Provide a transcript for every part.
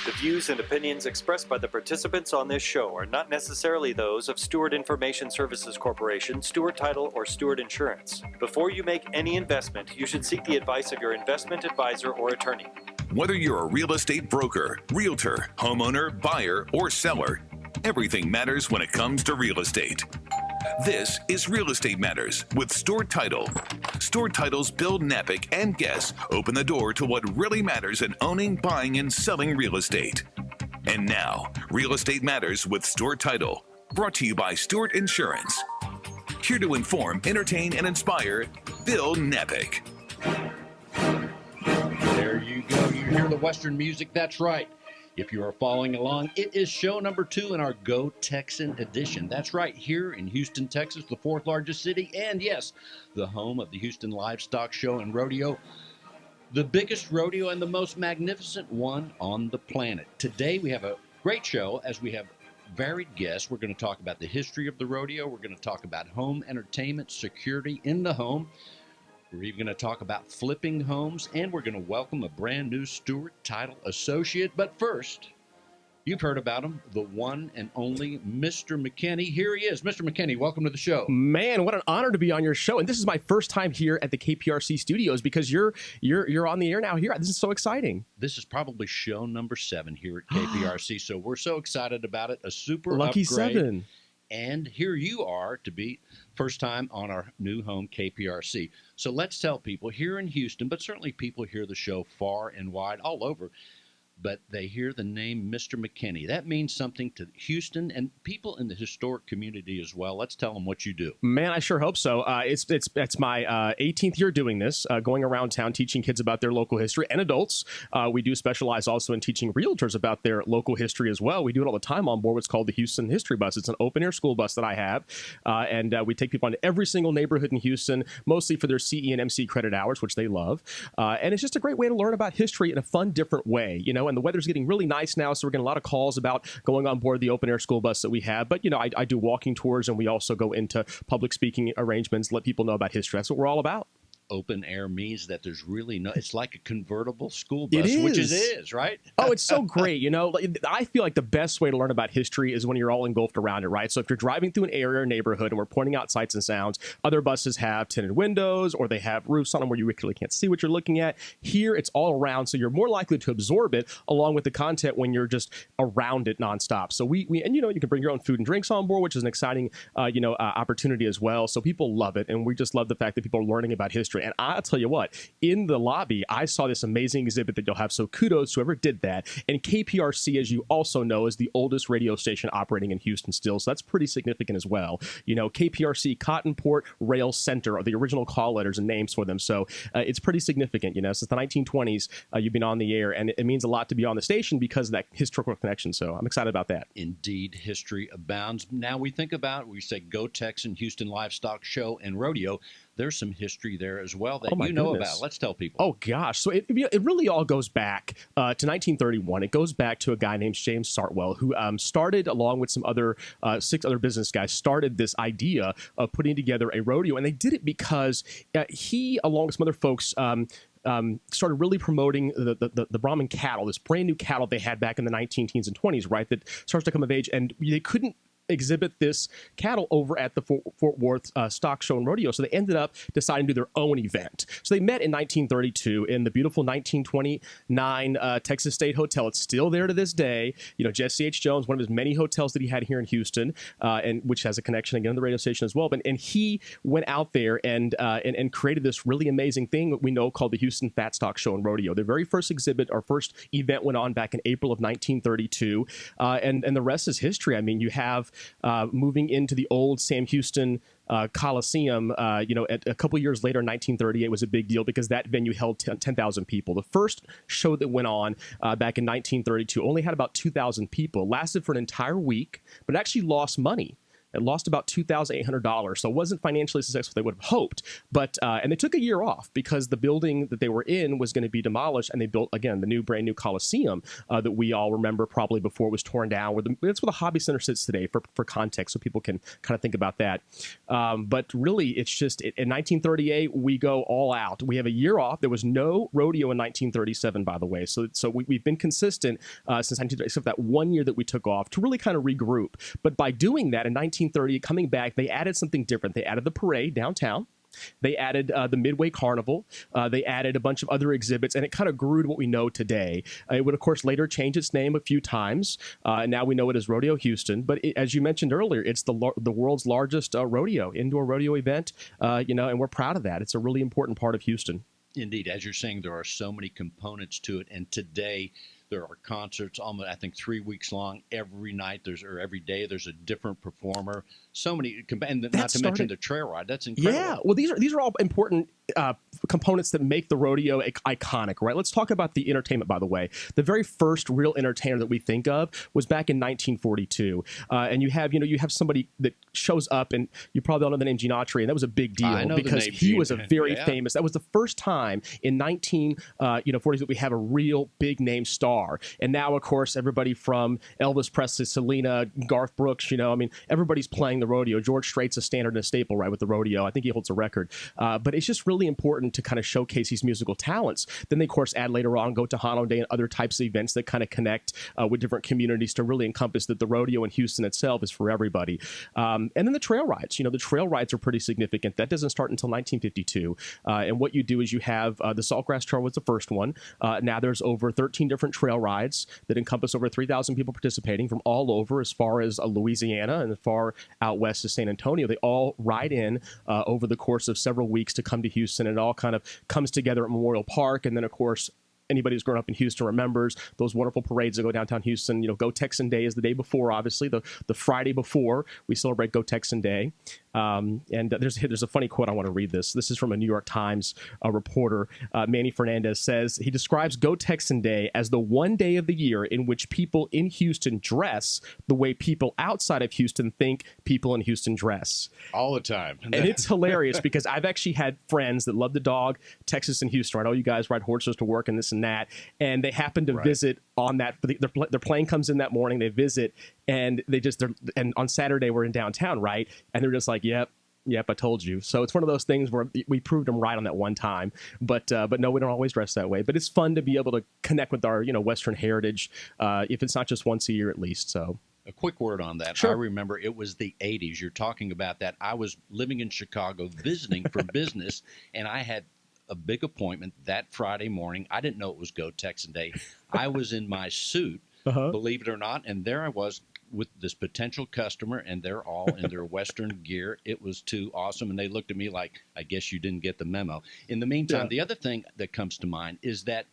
The views and opinions expressed by the participants on this show are not necessarily those of Stewart Information Services Corporation, Stewart Title, or Stewart Insurance. Before you make any investment, you should seek the advice of your investment advisor or attorney. Whether you're a real estate broker, realtor, homeowner, buyer, or seller, everything matters when it comes to real estate. This is Real Estate Matters with Stewart Title. Stewart Title's Bill Napick and guests open the door to what really matters in owning, buying, and selling real estate. And now, Real Estate Matters with Stewart Title, brought to you by Stewart Insurance. Here to inform, entertain, and inspire, Bill Napick. There you go. You hear the Western music. That's right. If you are following along, it is show number 2 in our Go Texan edition. That's right, here in Houston, Texas, the 4th largest city, and yes, the home of the Houston Livestock Show and Rodeo, the biggest rodeo and the most magnificent one on the planet. Today we have a great show as we have varied guests. We're going to talk about the history of the rodeo. We're going to talk about home entertainment, security in the home. We're even going to talk about flipping homes, and we're going to welcome a brand new Stewart Title associate. But first, you've heard about him, the one and only Mr. McKinney. Here he is. Mr. McKinney, welcome to the show. Man, what an honor to be on your show. And this is my first time here at the KPRC studios because you're on the air now here. This is so exciting. This is probably show number 7 here at KPRC, so we're so excited about it. A super Lucky upgrade. 7. And here you are to be first time on our new home, KPRC. So let's tell people here in Houston, but certainly people hear the show far and wide all over, but they hear the name Mr. McKinney. That means something to Houston and people in the historic community as well. Let's tell them what you do. Man, I sure hope so. It's my 18th year doing this, going around town teaching kids about their local history and adults. We do specialize also in teaching realtors about their local history as well. We do it all the time on board what's called the Houston History Bus. It's an open-air school bus that I have, and we take people into every single neighborhood in Houston, mostly for their CE and MC credit hours, which they love. And it's just a great way to learn about history in a fun, different way, you know. And the weather's getting really nice now, so we're getting a lot of calls about going on board the open-air school bus that we have. But, you know, I do walking tours, and we also go into public speaking arrangements, let people know about history. That's what we're all about. Open air means that there's really no, it's like a convertible school bus, It is. which it is, right? Oh, it's so great. You know, I feel like the best way to learn about history is when you're all engulfed around it, right? So if you're driving through an area or neighborhood and we're pointing out sights and sounds, other buses have tinted windows or they have roofs on them where you really can't see what you're looking at. Here, it's all around, so you're more likely to absorb it along with the content when you're just around it nonstop. So we and, you know, you can bring your own food and drinks on board, which is an exciting, opportunity as well. So people love it, and we just love the fact that people are learning about history. And I'll tell you what, in the lobby, I saw this amazing exhibit that you'll have, so kudos to whoever did that. And KPRC, as you also know, is the oldest radio station operating in Houston still, so that's pretty significant as well. You know, KPRC, Cotton Port Rail Center are the original call letters and names for them, so it's pretty significant. You know, since the 1920s, you've been on the air, and it means a lot to be on the station because of that historical connection, so I'm excited about that. Indeed, history abounds. Now we think about, we say Go Texan, Houston Livestock Show and Rodeo. There's some history there as well that you know about. Let's tell people. Oh, gosh. So it really all goes back to 1931. It goes back to a guy named James Sartwell who started, along with some other 6 other business guys, started this idea of putting together a rodeo. And they did it because he, along with some other folks, started really promoting the Brahman cattle, this brand new cattle they had back in the 19-teens and 20s, right, that starts to come of age. And they couldn't exhibit this cattle over at the Fort Worth Stock Show and Rodeo. So they ended up deciding to do their own event. So they met in 1932 in the beautiful 1929 Texas State Hotel. It's still there to this day. You know, Jesse H. Jones, one of his many hotels that he had here in Houston, and which has a connection again to the radio station as well. And he went out there and created this really amazing thing that we know called the Houston Fat Stock Show and Rodeo. Their very first exhibit, our first event, went on back in April of 1932, and the rest is history. I mean, you have moving into the old Sam Houston Coliseum, a couple years later in 1938 was a big deal because that venue held 10,000 people. The first show that went on back in 1932 only had about 2,000 people, lasted for an entire week, but actually lost money. It lost about $2,800, so it wasn't financially successful they would have hoped. But and they took a year off because the building that they were in was going to be demolished, and they built again the brand new Coliseum that we all remember probably before it was torn down. That's where the Hobby Center sits today, for context, so people can kind of think about that. But really, it's just in 1938 we go all out. We have a year off. There was no rodeo in 1937, by the way. So we've been consistent since 1930, except that 1 year that we took off to really kind of regroup. But by doing that in 1930, coming back, they added something different. They added the parade downtown. They added the Midway Carnival. They added a bunch of other exhibits, and it kind of grew to what we know today. It would, of course, later change its name a few times. Now we know it as Rodeo Houston. But as you mentioned earlier, it's the world's largest indoor rodeo event, and we're proud of that. It's a really important part of Houston. Indeed. As you're saying, there are so many components to it, and today there are concerts almost, I think, 3 weeks long. Every night every day there's a different performer. So many, and not to mention the trail ride. That's incredible. Yeah, well, these are all important components that make the rodeo iconic, right? Let's talk about the entertainment, by the way. The very first real entertainer that we think of was back in 1942. And you have somebody that shows up, and you probably all know the name Gene Autry, and that was a big deal because he was a very famous. That was the first time in 1940s that we have a real big name star. And now, of course, everybody from Elvis Presley, Selena, Garth Brooks, everybody's playing the rodeo. George Strait's a standard and a staple, right, with the rodeo. I think he holds a record. But it's just really important to kind of showcase these musical talents. Then they, of course, add later on Go Tejano Day and other types of events that kind of connect with different communities to really encompass that the rodeo in Houston itself is for everybody. And then the trail rides. The trail rides are pretty significant. That doesn't start until 1952. And what you do is you have the Saltgrass Trail was the first one. Now there's over 13 different trail rides that encompass over 3,000 people participating from all over, as far as Louisiana and as far out west as San Antonio. They all ride in over the course of several weeks to come to Houston. It all kind of comes together at Memorial Park. And then, of course, anybody who's grown up in Houston remembers those wonderful parades that go downtown Houston. Go Texan Day is the day before, obviously. The Friday before, we celebrate Go Texan Day. And there's a funny quote. I want to read this. This is from a New York Times reporter. Manny Fernandez says, he describes Go Texan Day as the one day of the year in which people in Houston dress the way people outside of Houston think people in Houston dress. All the time. And it's hilarious because I've actually had friends that love to dog Texas and Houston. Right? Oh, you guys ride horses to work and this and that. And they happen to visit on that. Their plane comes in that morning. They visit, and and on Saturday we're in downtown, right? And they're just like, yep, I told you. So it's one of those things where we proved them right on that one time. But no, we don't always dress that way. But it's fun to be able to connect with our Western heritage, if it's not just once a year at least. So. A quick word on that. Sure. I remember it was the 80s. You're talking about that. I was living in Chicago visiting for business, and I had a big appointment that Friday morning. I didn't know it was Go Texan Day. I was in my suit, believe it or not, and there I was with this potential customer, and they're all in their Western gear. It was too awesome, and they looked at me like, I guess you didn't get the memo. In the meantime, the other thing that comes to mind is that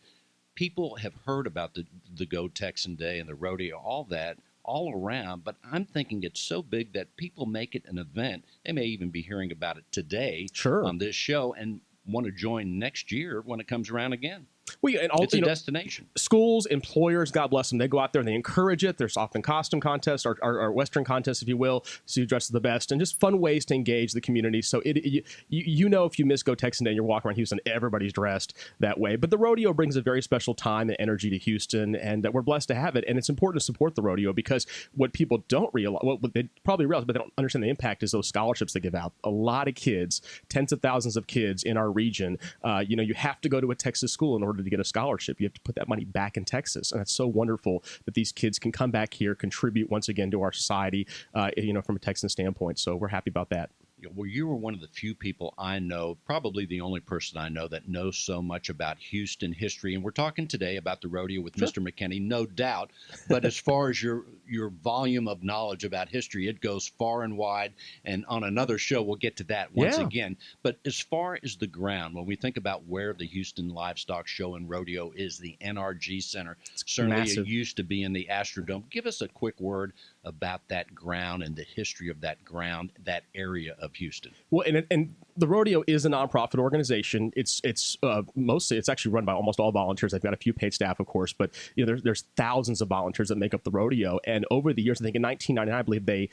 people have heard about the Go Texan Day and the rodeo, all that, all around, but I'm thinking it's so big that people make it an event. They may even be hearing about it today on this show and want to join next year when it comes around again. It's a destination. Schools, employers, God bless them, they go out there and they encourage it. There's often costume contests or Western contests, if you will, so you dress the best, and just fun ways to engage the community. So if you miss Go Texan Day and you're walking around Houston, everybody's dressed that way. But the rodeo brings a very special time and energy to Houston, and we're blessed to have it. And it's important to support the rodeo because what people don't realize, what they probably realize, but they don't understand the impact, is those scholarships they give out. A lot of kids, tens of thousands of kids in our region, you have to go to a Texas school in order to get a scholarship. You have to put that money back in Texas, and it's so wonderful that these kids can come back here, contribute once again to our society, from a Texan standpoint. So we're happy about that. Well, you were one of the few people I know, probably the only person I know that knows so much about Houston history. And we're talking today about the rodeo with Mr. McKinney, no doubt. But as far as your volume of knowledge about history, it goes far and wide. And on another show, we'll get to that once again. But as far as the ground, when we think about where the Houston Livestock Show and Rodeo is, the NRG Center, certainly massive. It used to be in the Astrodome. Give us a quick word about that ground and the history of that ground, that area of Houston. Well, and the rodeo is a nonprofit organization. It's mostly, it's actually run by almost all volunteers. They've got a few paid staff, of course, but there's thousands of volunteers that make up the rodeo. And over the years, I think in 1999, I believe they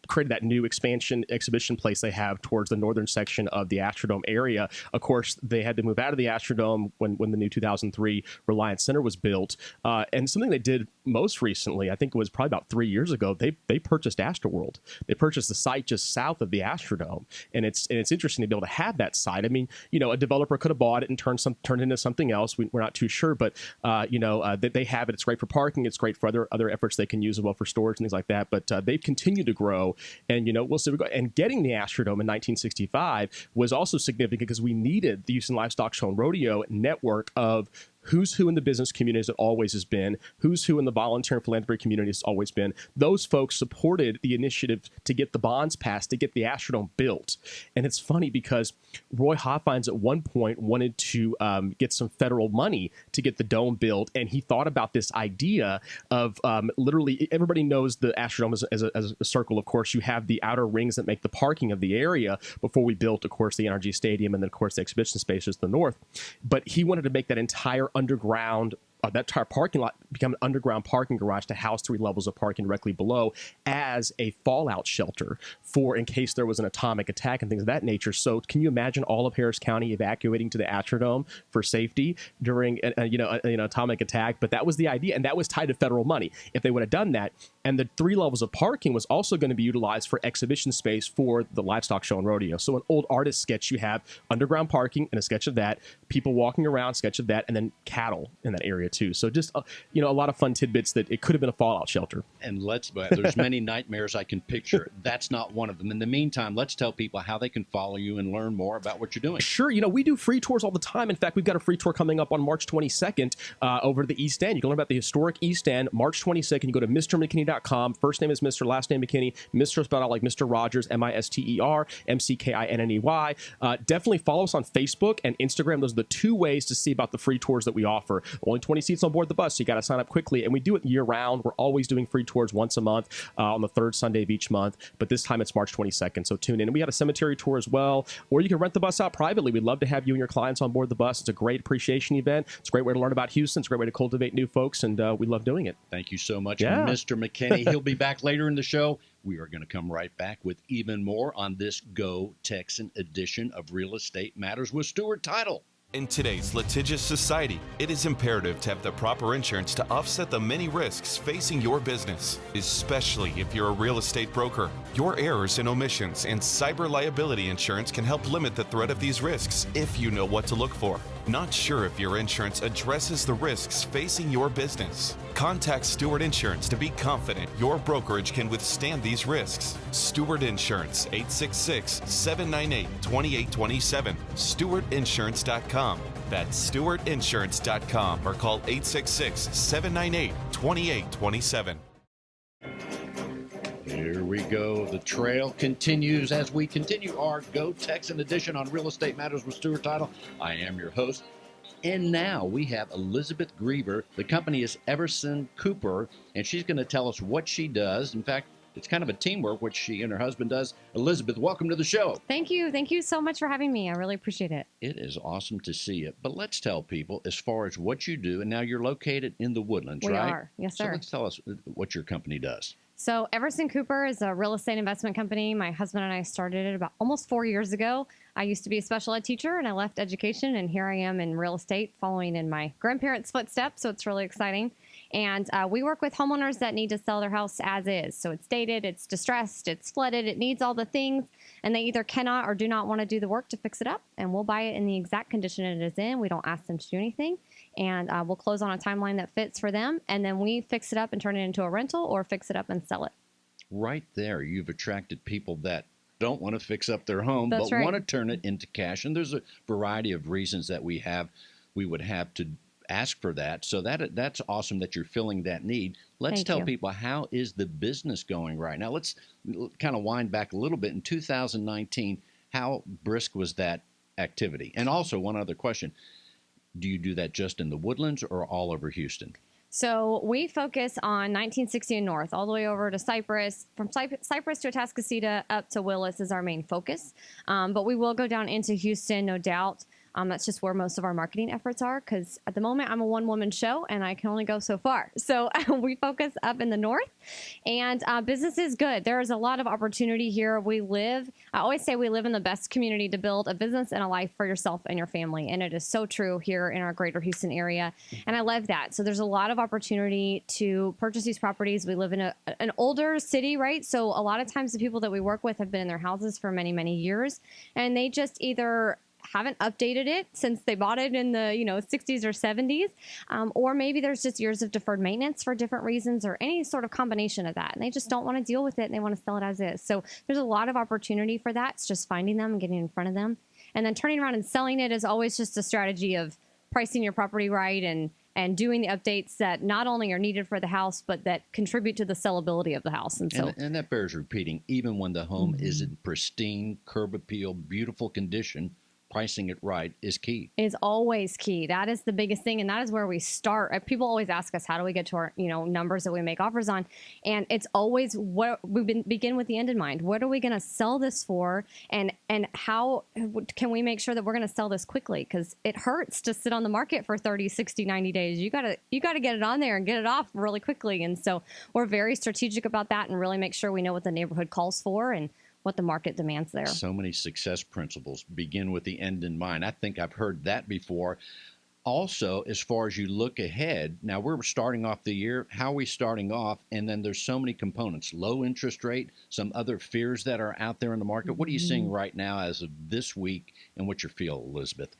created that new exhibition place they have towards the northern section of the Astrodome area. Of course, they had to move out of the Astrodome when the new 2003 Reliance Center was built. And something they did most recently, I think it was probably about 3 years ago, they purchased Astroworld. They purchased the site just south of the Astrodome, and it's interesting to be able to have that site. I mean, a developer could have bought it and turned it into something else. We're not too sure, but they have it. It's great for parking. It's great for other efforts they can use as well for storage and things like that. But they've continued to grow, and we'll see. And getting the Astrodome in 1965 was also significant because we needed the Houston Livestock Show and Rodeo network of who's who in the business community as it always has been, who's who in the volunteer and philanthropy community has always been. Those folks supported the initiative to get the bonds passed, to get the Astrodome built. And it's funny because Roy Hoffines at one point wanted to get some federal money to get the dome built, and he thought about this idea of literally, everybody knows the Astrodome as a circle. Of course, you have the outer rings that make the parking of the area before we built, of course, the NRG Stadium and then, of course, the exhibition spaces to the north. But he wanted to make that entire underground that entire parking lot become an underground parking garage to house 3 levels of parking directly below as a fallout shelter for in case there was an atomic attack and things of that nature. So can you imagine all of Harris County evacuating to the Astrodome for safety during an atomic attack? But that was the idea, and that was tied to federal money. If they would have done that, and the 3 levels of parking was also going to be utilized for exhibition space for the Livestock Show and Rodeo. So an old artist sketch, you have underground parking and a sketch of that, people walking around, sketch of that, and then cattle in that area too. So just a lot of fun tidbits that it could have been a fallout shelter. And there's many nightmares I can picture. That's not one of them. In the meantime, let's tell people how they can follow you and learn more about what you're doing. Sure. We do free tours all the time. In fact, we've got a free tour coming up on March 22nd over the East End. You can learn about the historic East End, March 22nd. You go to MrMcKinney.com. First name is Mr. Last name McKinney. Mr. spelled out like Mr. Rogers, Mister, McKinney. Definitely follow us on Facebook and Instagram. Those are the 2 ways to see about the free tours that we offer. Only 20 seats on board the bus, so you got to sign up quickly. And we do it year round. We're always doing free tours once a month on the 3rd Sunday of each month. But this time it's March 22nd, so tune in. And we got a cemetery tour as well, or you can rent the bus out privately. We'd love to have you and your clients on board the bus. It's a great appreciation event. It's a great way to learn about Houston. It's a great way to cultivate new folks, and we love doing it. Thank you so much, Yeah. Mr. McKinney. He'll be back later in the show. We are going to come right back with even more on this Go Texan edition of Real Estate Matters with Stewart Title. In today's litigious society, it is imperative to have the proper insurance to offset the many risks facing your business, especially if you're a real estate broker. Your errors and omissions and cyber liability insurance can help limit the threat of these risks if you know what to look for. Not sure if your insurance addresses the risks facing your business? Contact Stewart Insurance to be confident your brokerage can withstand these risks. Stewart Insurance, 866-798-2827. StewartInsurance.com. That's StewartInsurance.com or call 866-798-2827. Here we go. The trail continues as we continue our Go Texan edition on Real Estate Matters with Stewart Title. I am your host. And now we have Elizabeth Griever. The company is Everson Cooper, and she's going to tell us what she does. In fact, it's kind of a teamwork, what she and her husband does. Elizabeth, welcome to the show. Thank you. Thank you so much for having me. I really appreciate it. It is awesome to see you. But let's tell people as far as what you do. And now you're located in the Woodlands, We right? are. Yes, So sir. let's tell us what your company does. So Everson Cooper is a real estate investment company. My husband and I started it about almost 4 years ago. I used to be a special ed teacher, and I left education, and here I am in real estate, following in my grandparents' footsteps, so it's really exciting. And we work with homeowners that need to sell their house as is. So it's dated, it's distressed, it's flooded, it needs all the things, and they either cannot or do not want to do the work to fix it up, and we'll buy it in the exact condition it is in. We don't ask them to do anything, and we'll close on a timeline that fits for them, and then we fix it up and turn it into a rental or fix it up and sell it. Right there, you've attracted people that don't want to fix up their home, That's but right. want to turn it into cash. And there's a variety of reasons that we would have to ask for that. So that's awesome that you're filling that need. Let's Thank tell you. people, how is the business going right now? Let's kind of wind back a little bit. In 2019, how brisk was that activity? And also one other question. Do you do that just in the Woodlands or all over Houston? So we focus on 1960 and north, all the way over to Cypress. From Cypress to Atascocita up to Willis is our main focus. But we will go down into Houston, no doubt. That's just where most of our marketing efforts are, because at the moment I'm a one-woman show and I can only go so far. So we focus up in the north, and business is good. There is a lot of opportunity here. I always say we live in the best community to build a business and a life for yourself and your family, and it is so true here in our greater Houston area, and I love that. So there's a lot of opportunity to purchase these properties. We live in an older city, right? So a lot of times the people that we work with have been in their houses for many, many years, and they just either haven't updated it since they bought it in the 60s or 70s, or maybe there's just years of deferred maintenance for different reasons, or any sort of combination of that, and they just don't want to deal with it and they want to sell it as is. So there's a lot of opportunity for that. It's just finding them and getting in front of them, and then turning around and selling it is always just a strategy of pricing your property right and doing the updates that not only are needed for the house, but that contribute to the sellability of the house. And that bears repeating. Even when the home is in pristine, curb appeal, beautiful condition, pricing it right is key. Is always key. That is the biggest thing, and that is where we start. People always ask us, how do we get to our numbers that we make offers on? And it's always what we begin with the end in mind. What are we going to sell this for, and how can we make sure that we're going to sell this quickly? Because it hurts to sit on the market for 30, 60, 90 days. You got to get it on there and get it off really quickly. And so we're very strategic about that and really make sure we know what the neighborhood calls for and what the market demands there. So many success principles begin with the end in mind. I think I've heard that before. Also, as far as you look ahead, now we're starting off the year. How are we starting off? And then there's so many components, low interest rate, some other fears that are out there in the market. What are you seeing right now as of this week, and what's your feel, Elizabeth?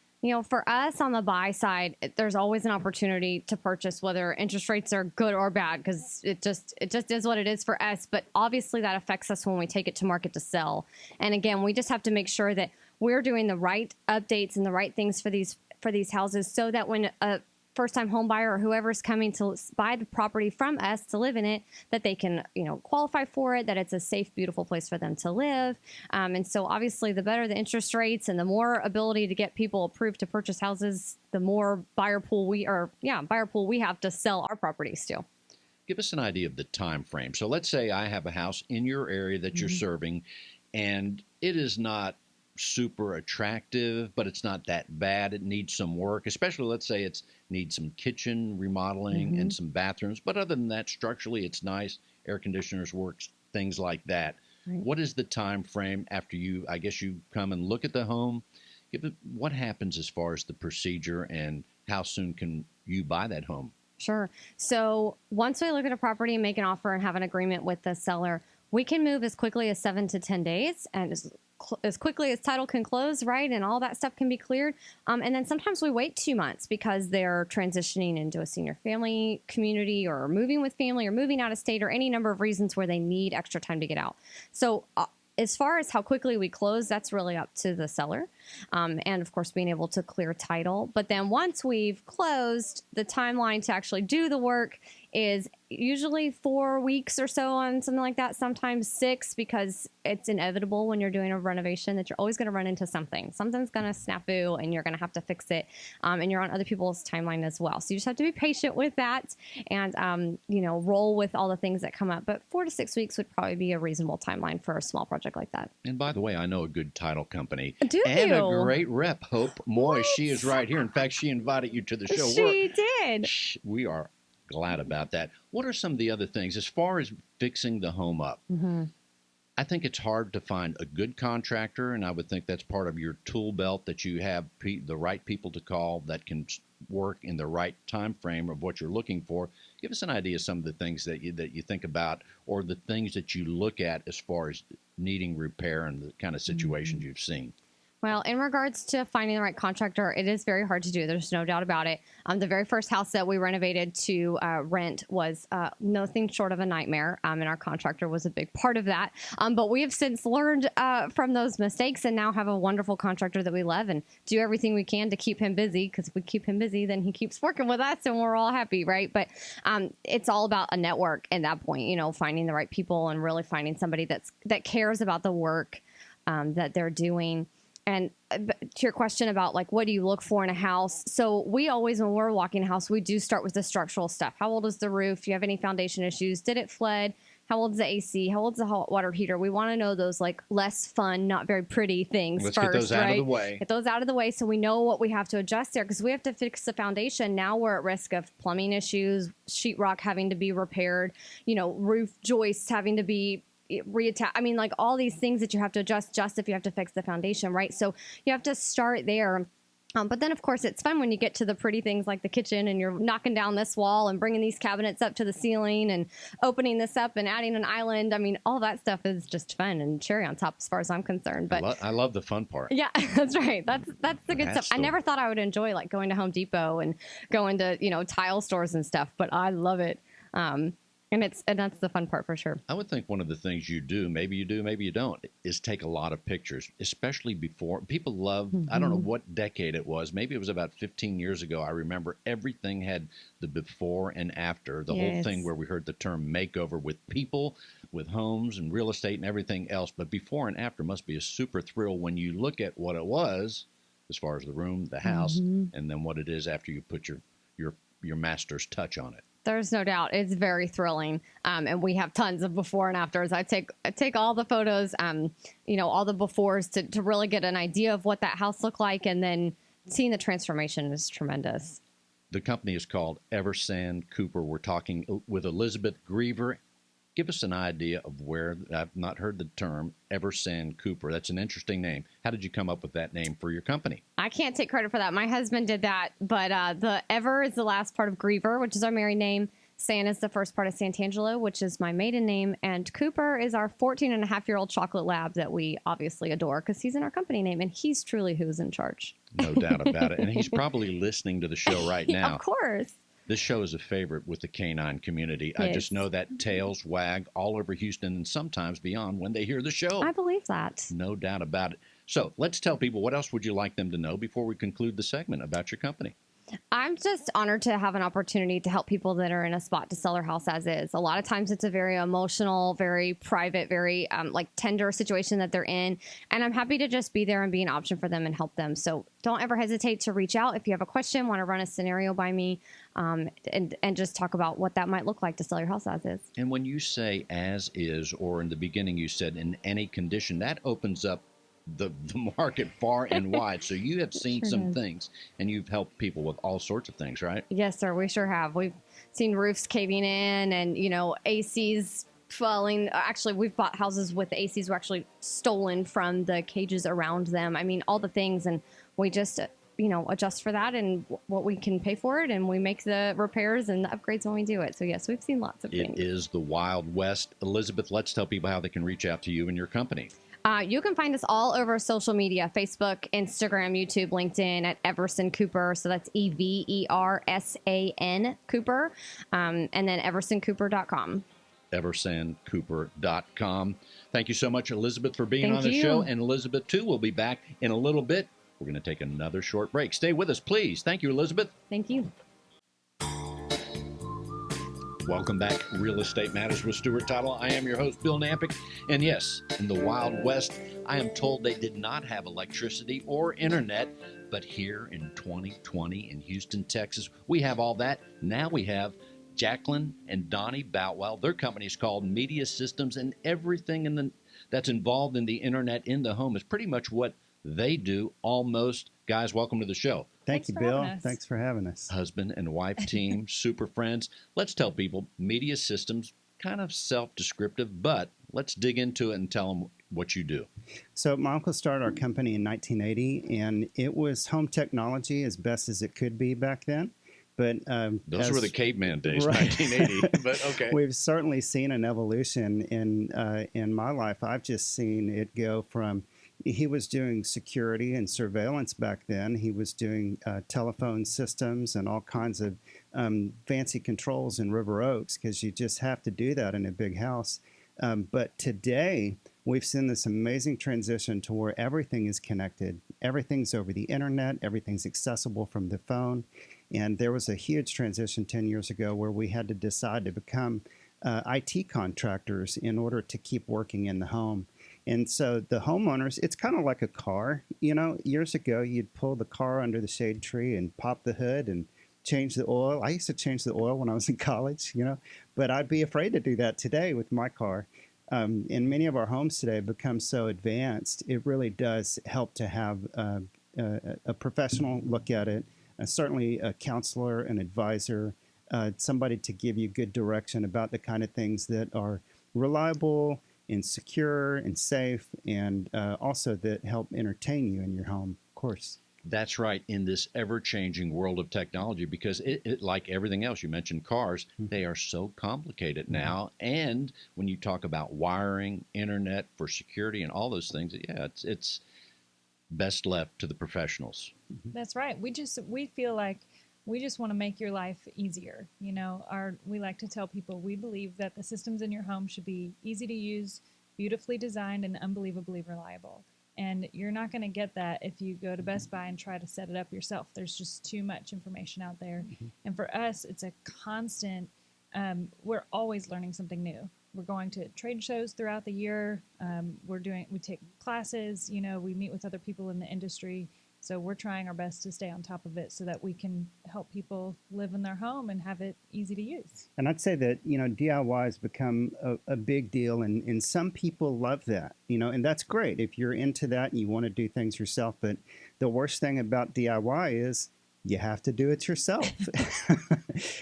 For us on the buy side, there's always an opportunity to purchase, whether interest rates are good or bad, because it just is what it is for us. But obviously that affects us when we take it to market to sell. And again, we just have to make sure that we're doing the right updates and the right things for these houses, so that when a first-time home buyer or whoever's coming to buy the property from us to live in it, that they can, qualify for it, that it's a safe, beautiful place for them to live. And so obviously the better the interest rates and the more ability to get people approved to purchase houses, the more buyer pool we have to sell our properties to. Give us an idea of the time frame. So let's say I have a house in your area that you're serving, and it is not super attractive, but it's not that bad. It needs some work, especially let's say it needs some kitchen remodeling and some bathrooms. But other than that, structurally, it's nice. Air conditioners works, things like that. Right. What is the time frame after you come and look at the home? What happens as far as the procedure, and how soon can you buy that home? Sure. So once we look at a property and make an offer and have an agreement with the seller, we can move as quickly as 7 to 10 days, and as quickly as title can close, right? And all that stuff can be cleared. And then sometimes we wait 2 months because they're transitioning into a senior family community, or moving with family, or moving out of state, or any number of reasons where they need extra time to get out. So as far as how quickly we close, that's really up to the seller. And of course, being able to clear title. But then once we've closed, the timeline to actually do the work is usually 4 weeks or so on something like that, sometimes 6, because it's inevitable when you're doing a renovation that you're always going to run into something. Something's going to snafu and you're going to have to fix it. And you're on other people's timeline as well. So you just have to be patient with that and, roll with all the things that come up. But 4 to 6 weeks would probably be a reasonable timeline for a small project like that. And by the way, I know a good title company. Do and you? A great rep, Hope Moy. She is right here. In fact, she invited you to the show. She did. We are glad about that. What are some of the other things as far as fixing the home up? I think it's hard to find a good contractor, and I would think that's part of your tool belt, that you have the right people to call that can work in the right time frame of what you're looking for. Give us an idea of some of the things that you think about, or the things that you look at as far as needing repair and the kind of situations you've seen. Well, in regards to finding the right contractor, it is very hard to do. There's no doubt about it. The very first house that we renovated to rent was nothing short of a nightmare, and our contractor was a big part of that. But we have since learned from those mistakes, and now have a wonderful contractor that we love and do everything we can to keep him busy, because if we keep him busy, then he keeps working with us and we're all happy, right? But it's all about a network at that point, finding the right people and really finding somebody that cares about the work that they're doing. And to your question about like, what do you look for in a house? So we always, when we're walking a house, we do start with the structural stuff. How old is the roof? Do you have any foundation issues? Did it flood? How old is the AC? How old is the hot water heater? We want to know those like less fun, not very pretty things Let's first, get those out of the way. Get those out of the way so we know what we have to adjust there, because we have to fix the foundation. Now we're at risk of plumbing issues, sheetrock having to be repaired, roof joists having to be reattach. I mean, like all these things that you have to adjust just if you have to fix the foundation, right? So you have to start there. But then, of course, it's fun when you get to the pretty things like the kitchen and you're knocking down this wall and bringing these cabinets up to the ceiling and opening this up and adding an island. I mean, all that stuff is just fun and cherry on top as far as I'm concerned. But I love the fun part. Yeah, that's right. That's the good stuff. I never thought I would enjoy like going to Home Depot and going to, tile stores and stuff, but I love it. And that's the fun part for sure. I would think one of the things you do, maybe you don't, is take a lot of pictures, especially before. People love, I don't know what decade it was. Maybe it was about 15 years ago. I remember everything had the before and after, the whole thing where we heard the term makeover with people, with homes and real estate and everything else. But before and after must be a super thrill when you look at what it was as far as the room, the house, and then what it is after you put your master's touch on it. There's no doubt. It's very thrilling. And we have tons of before and afters. I take all the photos, all the befores to really get an idea of what that house looked like. And then seeing the transformation is tremendous. The company is called Eversand Cooper. We're talking with Elizabeth Griever. Give us an idea of where, I've not heard the term, Eversand Cooper. That's an interesting name. How did you come up with that name for your company? I can't take credit for that. My husband did that, but the Ever is the last part of Griever, which is our married name. San is the first part of Santangelo, which is my maiden name. And Cooper is our 14-and-a-half-year-old chocolate lab that we obviously adore because he's in our company name, and he's truly who's in charge. No doubt about it. And he's probably listening to the show right now. Of course. This show is a favorite with the canine community. Yes. I just know that tails wag all over Houston and sometimes beyond when they hear the show. I believe that. No doubt about it. So let's tell people, what else would you like them to know before we conclude the segment about your company? I'm just honored to have an opportunity to help people that are in a spot to sell their house as is. A lot of times it's a very emotional, very private, very tender situation that they're in. And I'm happy to just be there and be an option for them and help them. So don't ever hesitate to reach out if you have a question, want to run a scenario by me, and just talk about what that might look like to sell your house as is. And when you say as is, or in the beginning you said in any condition, that opens up the market far and wide. So you have seen some things, and you've helped people with all sorts of things, right? Yes, sir. We sure have. We've seen roofs caving in and, ACs falling. Actually, we've bought houses with the ACs were actually stolen from the cages around them. I mean, all the things. And we just, adjust for that and what we can pay for it. And we make the repairs and the upgrades when we do it. So, yes, we've seen lots of things. It is the Wild West. Elizabeth, let's tell people how they can reach out to you and your company. You can find us all over social media, Facebook, Instagram, YouTube, LinkedIn at Eversand Cooper. So that's EVERSAN Cooper. And then eversandcooper.com. eversandcooper.com. Thank you so much, Elizabeth, for being on the show. And Elizabeth, too, will be back in a little bit. We're going to take another short break. Stay with us, please. Thank you, Elizabeth. Thank you. Welcome back, Real Estate Matters with Stewart Title. I am your host, Bill Nampick. And yes, in the Wild West, I am told they did not have electricity or internet. But here in 2020 in Houston, Texas, we have all that. Now we have Jacqueline and Donnie Boutwell. Their company is called Media Systems, and everything that's involved in the internet in the home is pretty much what they do almost. Guys, welcome to the show. Thank you, Bill. Thanks for having us. Husband and wife team, super friends. Let's tell people, Media Systems, kind of self-descriptive, but let's dig into it and tell them what you do. So my uncle started our company in 1980, and it was home technology as best as it could be back then. But those were the caveman days, right. 1980. But okay, we've certainly seen an evolution in my life. I've just seen it go from. He was doing security and surveillance back then. He was doing telephone systems and all kinds of fancy controls in River Oaks because you just have to do that in a big house. But today, we've seen this amazing transition to where everything is connected. Everything's over the internet. Everything's accessible from the phone. And there was a huge transition 10 years ago where we had to decide to become IT contractors in order to keep working in the home. And so the homeowners, it's kind of like a car. You know, years ago, you'd pull the car under the shade tree and pop the hood and change the oil. I used to change the oil when I was in college, you know, but I'd be afraid to do that today with my car. And many of our homes today have become so advanced, it really does help to have a professional look at it, certainly a counselor, an advisor, somebody to give you good direction about the kind of things that are reliable and secure and safe, and also that help entertain you in your home, of course. That's right, in this ever-changing world of technology, because it like everything else, you mentioned cars, they are so complicated now. And when you talk about wiring, internet for security and all those things, yeah, it's best left to the professionals. That's right. We feel like we just want to make your life easier. You know, we like to tell people we believe that the systems in your home should be easy to use, beautifully designed, and unbelievably reliable. And you're not going to get that if you go to Best Buy and try to set it up yourself. There's just too much information out there. And for us, it's a constant, we're always learning something new. We're going to trade shows throughout the year. We take classes, you know, we meet with other people in the industry. So we're trying our best to stay on top of it so that we can help people live in their home and have it easy to use. And I'd say that, you know, DIY has become a big deal, and some people love that, you know, and that's great if you're into that and you want to do things yourself. But the worst thing about DIY is you have to do it yourself.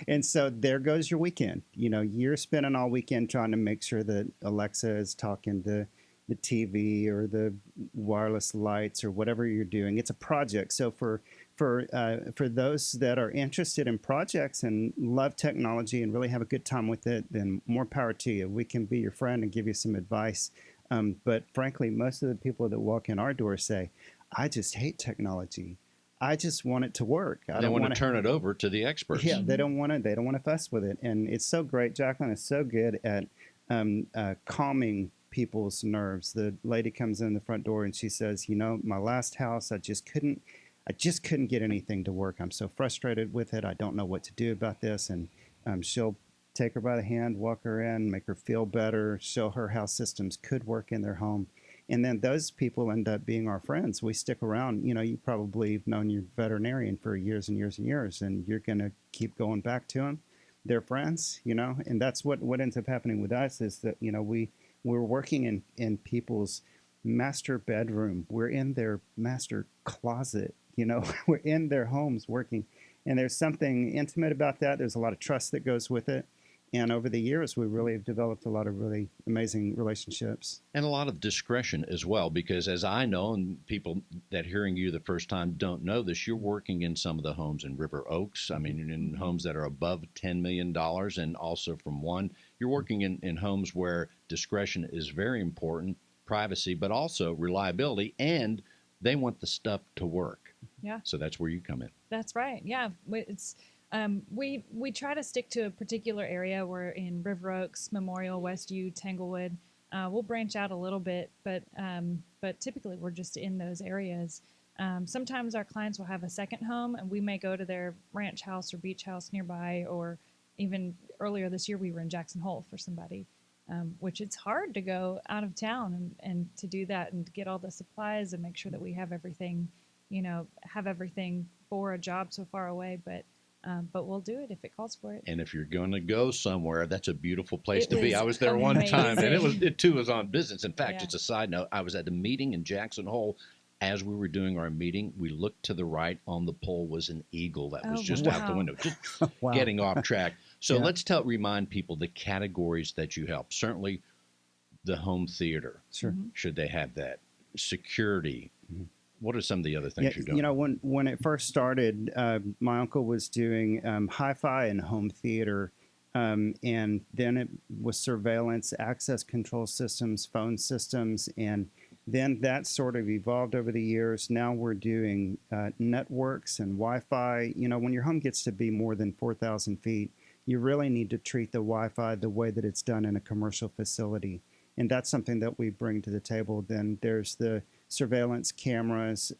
And so there goes your weekend. You know, you're spending all weekend trying to make sure that Alexa is talking to the TV or the wireless lights or whatever you're doing. It's a project. So for those that are interested in projects and love technology and really have a good time with it, then more power to you. We can be your friend and give you some advice. But frankly, most of the people that walk in our door say, I just hate technology. I just want it to work. I don't want to turn it over to the experts. Yeah, they don't want to fuss with it. And it's so great. Jacqueline is so good at calming people's nerves. The lady comes in the front door and she says, you know, my last house, I just couldn't get anything to work. I'm so frustrated with it. I don't know what to do about this. And she'll take her by the hand, walk her in, make her feel better, show her how systems could work in their home. And then those people end up being our friends. We stick around. You know, you probably have known your veterinarian for years and years and years, and you're going to keep going back to them. They're friends, you know, and that's what ends up happening with us is that, you know, we're working in people's master bedroom. We're in their master closet, you know, we're in their homes working. And there's something intimate about that. There's a lot of trust that goes with it. And over the years, we really have developed a lot of really amazing relationships. And a lot of discretion as well, because as I know, and people that hearing you the first time don't know this, you're working in some of the homes in River Oaks. I mean, in homes that are above $10 million, and also from one. You're working in homes where discretion is very important, privacy, but also reliability, and they want the stuff to work. Yeah. So that's where you come in. That's right. Yeah. It's we try to stick to a particular area. We're in River Oaks, Memorial, Westview, Tanglewood. We'll branch out a little bit, but typically we're just in those areas. Sometimes our clients will have a second home, and we may go to their ranch house or beach house nearby, or even earlier this year we were in Jackson Hole for somebody, which it's hard to go out of town and to do that and to get all the supplies and make sure that we have everything, you know, for a job so far away, but we'll do it if it calls for it. And if you're going to go somewhere, that's a beautiful place to be. I was there amazing. one time, and it too was on business. In fact, Yeah. just a side note, I was at a meeting in Jackson Hole. As we were doing our meeting, we looked to the right. On the pole was an eagle that was just out the window, just Wow. getting off track. So Yeah. let's remind people the categories that you help. Certainly, the home theater. Sure. Should they have that? Security. What are some of the other things you're doing? You know, when it first started, my uncle was doing hi-fi and home theater, and then it was surveillance, access control systems, phone systems, and then that sort of evolved over the years. Now we're doing networks and Wi-Fi. You know, when your home gets to be more than 4,000 feet, you really need to treat the Wi-Fi the way that it's done in a commercial facility. And that's something that we bring to the table. Then there's the surveillance cameras,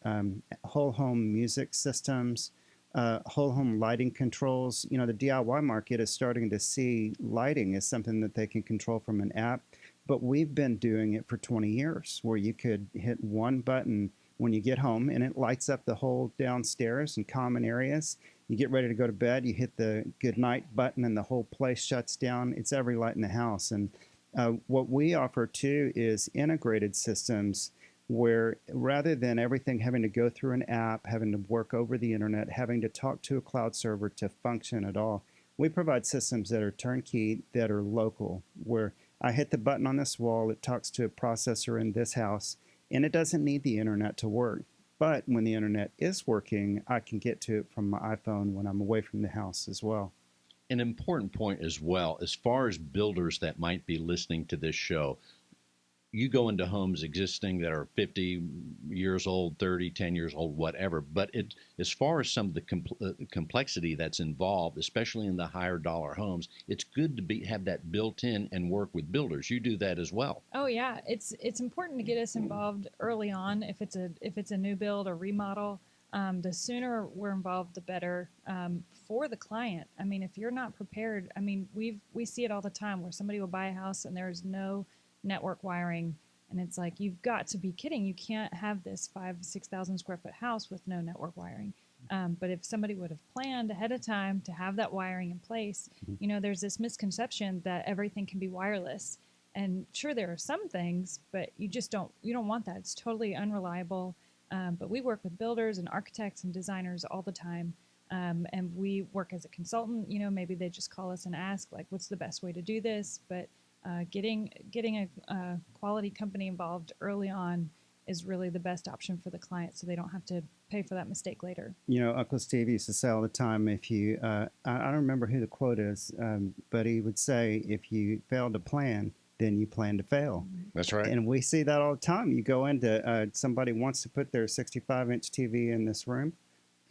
whole home music systems, whole home lighting controls. You know, the DIY market is starting to see lighting as something that they can control from an app. But we've been doing it for 20 years, where you could hit one button when you get home and it lights up the whole downstairs and common areas. You get ready to go to bed, you hit the good night button and the whole place shuts down. It's every light in the house. And what we offer too is integrated systems where rather than everything having to go through an app, having to work over the internet, having to talk to a cloud server to function at all, we provide systems that are turnkey, that are local, where I hit the button on this wall, it talks to a processor in this house, and it doesn't need the internet to work. But when the internet is working, I can get to it from my iPhone when I'm away from the house as well. An important point as well, as far as builders that might be listening to this show, you go into homes existing that are 50 years old, 30, 10 years old, whatever. But as far as some of the complexity that's involved, especially in the higher dollar homes, it's good to have that built in and work with builders. You do that as well. Oh yeah, it's important to get us involved early on. If it's a new build or remodel, the sooner we're involved, the better for the client. I mean, if you're not prepared, I mean, we see it all the time where somebody will buy a house and there's no network wiring, and it's like, you've got to be kidding. You can't have this 5,000-6,000 square foot house with no network wiring. But if somebody would have planned ahead of time to have that wiring in place, you know, there's this misconception that everything can be wireless. And sure, there are some things, but you don't want that. It's totally unreliable. But we work with builders and architects and designers all the time. And we work as a consultant. You know, maybe they just call us and ask, like, what's the best way to do this? But getting a quality company involved early on is really the best option for the client, so they don't have to pay for that mistake later. You know, Uncle Steve used to say all the time, if you, I don't remember who the quote is, but he would say, if you fail to plan, then you plan to fail. That's right. And we see that all the time. You go into, somebody wants to put their 65-inch TV in this room,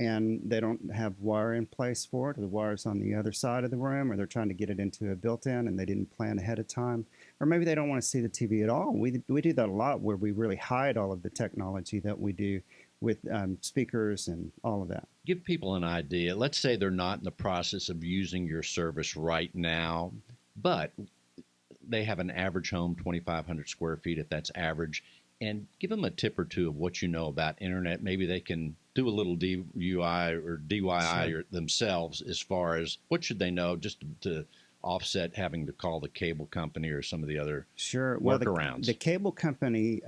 and they don't have wire in place for it, or the wire's on the other side of the room, or they're trying to get it into a built-in and they didn't plan ahead of time, or maybe they don't want to see the TV at all. We do that a lot, where we really hide all of the technology that we do with speakers and all of that. Give people an idea. Let's say they're not in the process of using your service right now, but they have an average home, 2,500 square feet, if that's average, and give them a tip or two of what you know about internet. Maybe they can do a little DUI or DIY Sure. themselves, as far as what should they know just to offset having to call the cable company or some of the other workarounds. The cable company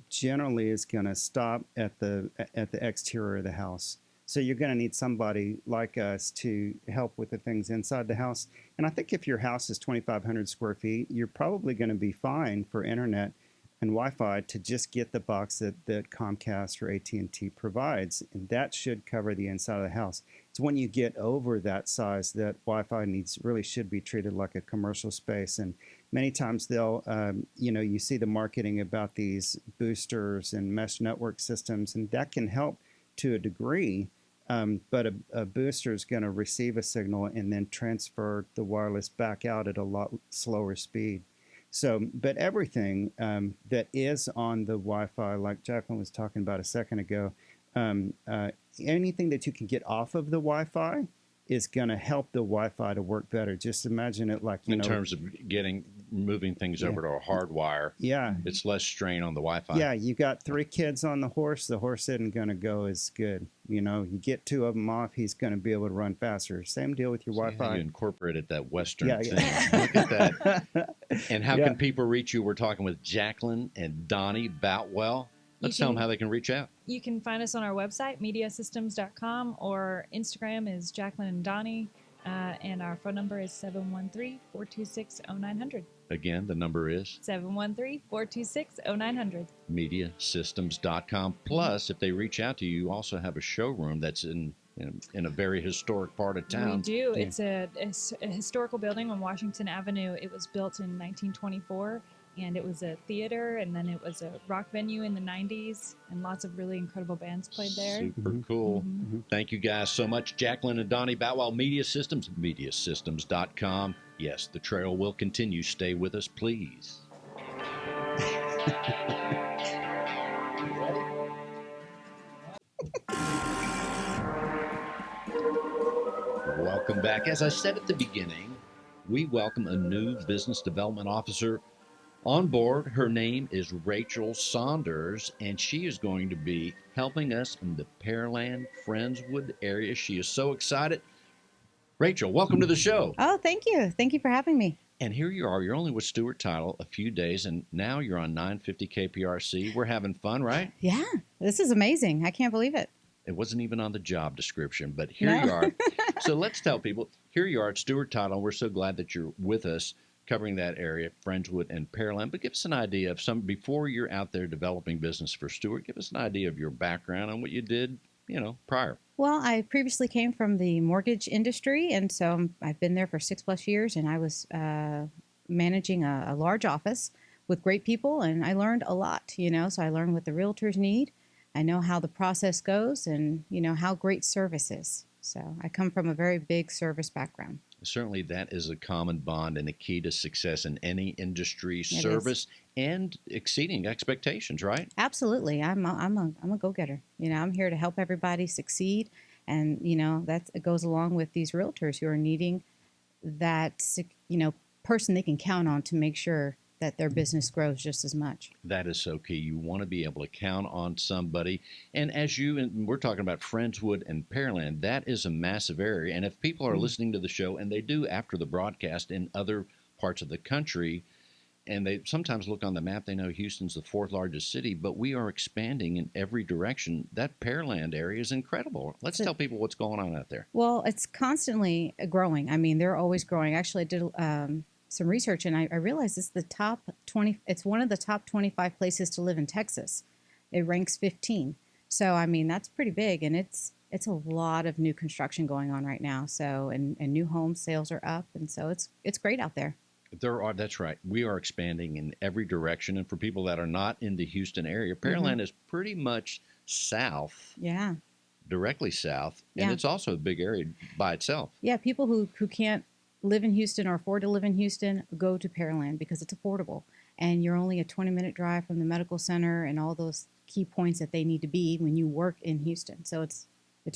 generally is going to stop at the exterior of the house. So you're going to need somebody like us to help with the things inside the house. And I think if your house is 2,500 square feet, you're probably going to be fine for internet and Wi-Fi to just get the box that Comcast or AT&T provides, and that should cover the inside of the house. It's when you get over that size that Wi-Fi really should be treated like a commercial space. And many times they'll, you see the marketing about these boosters and mesh network systems, and that can help to a degree. But a booster is going to receive a signal and then transfer the wireless back out at a lot slower speed. So, but everything that is on the Wi-Fi, like Jacqueline was talking about a second ago, anything that you can get off of the Wi-Fi is going to help the Wi-Fi to work better. Just imagine it like, in terms of moving things over to a hard wire. Yeah. It's less strain on the Wi-Fi. Yeah, you got 3 kids on the horse isn't going to go as good. You know, you get 2 of them off, he's going to be able to run faster. Same deal with your Wi-Fi. You incorporated that Western thing. Look at that. And how can people reach you? We're talking with Jacqueline and Donnie Boutwell. Let's tell them how they can reach out. You can find us on our website, mediasystems.com, or Instagram is Jacqueline and Donnie, and our phone number is 713-426-0900. Again, the number is 713-426-0900. Mediasystems.com. Plus, if they reach out to you, you also have a showroom that's in a very historic part of town. We do. Yeah. It's a historical building on Washington Avenue. It was built in 1924. And it was a theater, and then it was a rock venue in the 90s, and lots of really incredible bands played there. Super cool. Mm-hmm. Thank you guys so much. Jacqueline and Donnie Boutwell, Media Systems, mediasystems.com. Yes, the trail will continue. Stay with us, please. welcome back. As I said at the beginning, we welcome a new business development officer on board. Her name is Rachel Saunders, and she is going to be helping us in the Pearland, Friendswood area. She is so excited. Rachel, welcome to the show. Oh, thank you. Thank you for having me. And here you are. You're only with Stewart Title a few days, and now you're on 950 KPRC. We're having fun, right? Yeah, this is amazing. I can't believe it. It wasn't even on the job description, but here No. you are. So let's tell people, here you are at Stewart Title. We're so glad that you're with us covering that area, Friendswood and Pearland. But give us an idea of before you're out there developing business for Stewart, give us an idea of your background and what you did, prior. Well, I previously came from the mortgage industry, and so I've been there for 6+ years, and I was managing a large office with great people, and I learned a lot, so I learned what the realtors need. I know how the process goes and, how great service is. So I come from a very big service background. Certainly that is a common bond and a key to success in any industry, It service, and exceeding expectations, right? Absolutely. I'm a go-getter. I'm here to help everybody succeed. And, it goes along with these realtors who are needing that, person they can count on to make sure that their business grows just as much. That is so key. You want to be able to count on somebody. And and we're talking about Friendswood and Pearland, that is a massive area. And if people are listening to the show, and they do after the broadcast in other parts of the country, and they sometimes look on the map, they know Houston's the 4th largest city, but we are expanding in every direction. That Pearland area is incredible. Let's tell people what's going on out there. Well, it's constantly growing. I mean, they're always growing. Actually, I did some research, and I realized it's the top 20. It's one of the top 25 places to live in Texas. It ranks 15. So I mean, that's pretty big, and it's a lot of new construction going on right now. So and new home sales are up, and so it's great out there. That's right. We are expanding in every direction, and for people that are not in the Houston area, Pearland is pretty much south. Yeah. Directly south, and Yeah. it's also a big area by itself. Yeah, people who can't live in Houston or afford to live in Houston, go to Pearland because it's affordable. And you're only a 20-minute drive from the medical center and all those key points that they need to be when you work in Houston. So it's